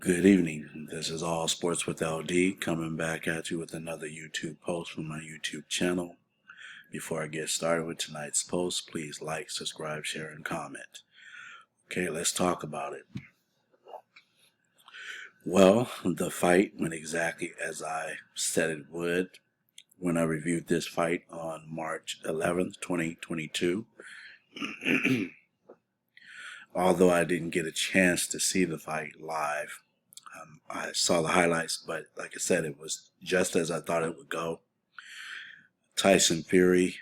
Good evening. This is All Sports with LD coming back at you with another YouTube post from my YouTube channel. Before I get started with tonight's post, please like, subscribe, share, and comment. Okay, let's talk about it. Well, the fight went exactly as I said it would when I reviewed this fight on March 11th, 2022. Although I didn't get a chance to see the fight live, I saw the highlights, but like I said, it was just as I thought it would go. Tyson Fury,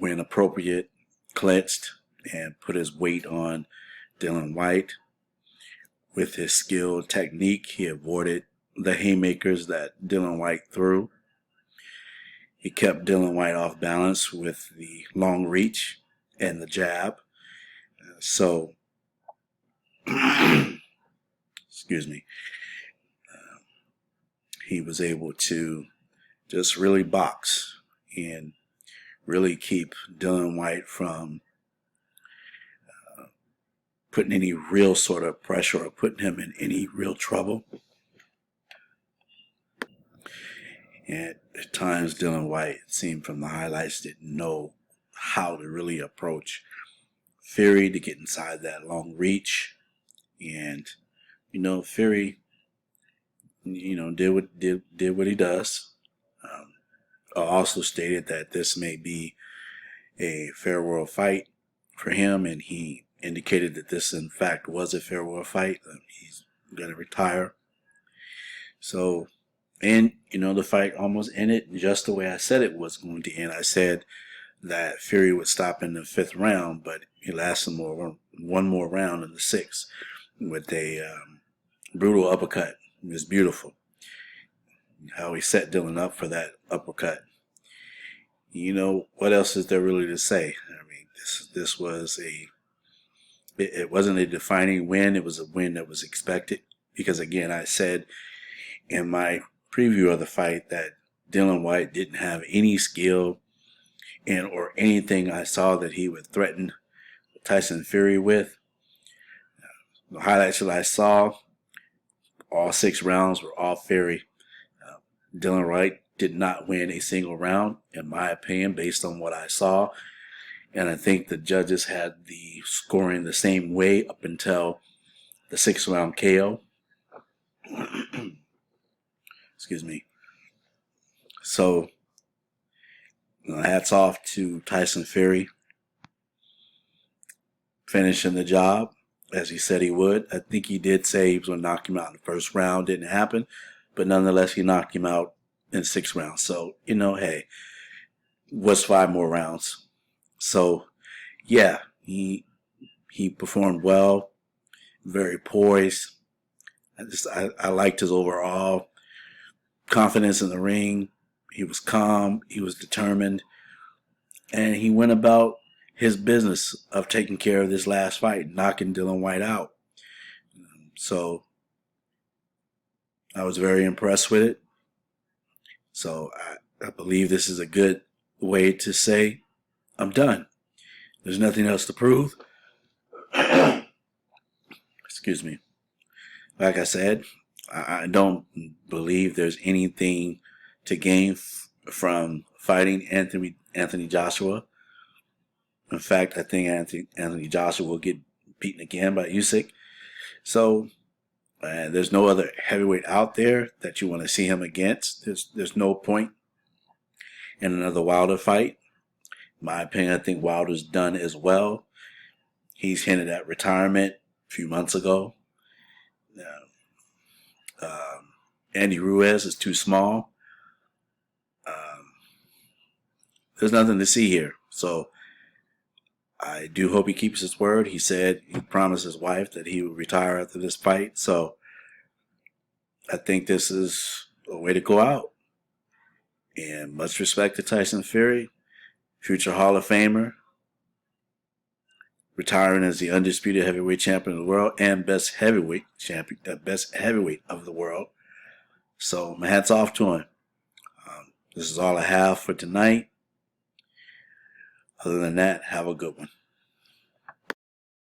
when appropriate, clinched and put his weight on Dillian Whyte. With his skill technique, he avoided the haymakers that Dillian Whyte threw. He kept Dillian Whyte off balance with the long reach and the jab. So, excuse me, he was able to just really box and really keep Dillian Whyte from putting any real sort of pressure or putting him in any real trouble. And at times, Dillian Whyte, it seemed from the highlights, didn't know how to really approach Fury to get inside that long reach. And, Fury, did what he does. Also stated that this may be a farewell fight for him, and he indicated that this, in fact, was a farewell fight. He's going to retire. So, and, the fight almost ended just the way I said it was going to end. I said that Fury would stop in the 5th round, but he lasted one more round in the 6th with a brutal uppercut. It was beautiful how he set Dillian up for that uppercut. What else is there really to say? I mean, this was it wasn't a defining win. It was a win that was expected because, again, I said in my preview of the fight that Dillian Whyte didn't have any skill or anything I saw that he would threaten Tyson Fury with. The highlights that I saw, all 6 rounds were all Fury. Dillian Whyte did not win a single round, in my opinion, based on what I saw. And I think the judges had the scoring the same way up until the 6th round KO. Excuse me. So, hats off to Tyson Fury finishing the job as he said he would. I think he did say he was going to knock him out in the 1st round. Didn't happen. But nonetheless, he knocked him out in 6 rounds. So, hey, was 5 more rounds. So, yeah, he performed well, very poised. I liked his overall confidence in the ring. He was calm, he was determined, and he went about his business of taking care of this last fight, knocking Dillian Whyte out. So I was very impressed with it. So I believe this is a good way to say, I'm done. There's nothing else to prove. Excuse me. Like I said, I don't believe there's anything to gain from fighting Anthony Joshua. In fact, I think Anthony Joshua will get beaten again by Usyk. So there's no other heavyweight out there that you want to see him against. There's no point in another Wilder fight. In my opinion, I think Wilder's done as well. He's hinted at retirement a few months ago. Andy Ruiz is too small. There's nothing to see here. So I do hope he keeps his word. He said he promised his wife that he would retire after this fight. So I think this is a way to go out. And much respect to Tyson Fury, future Hall of Famer, retiring as the undisputed heavyweight champion of the world and best heavyweight of the world. So my hat's off to him. This is all I have for tonight. Other than that, have a good one.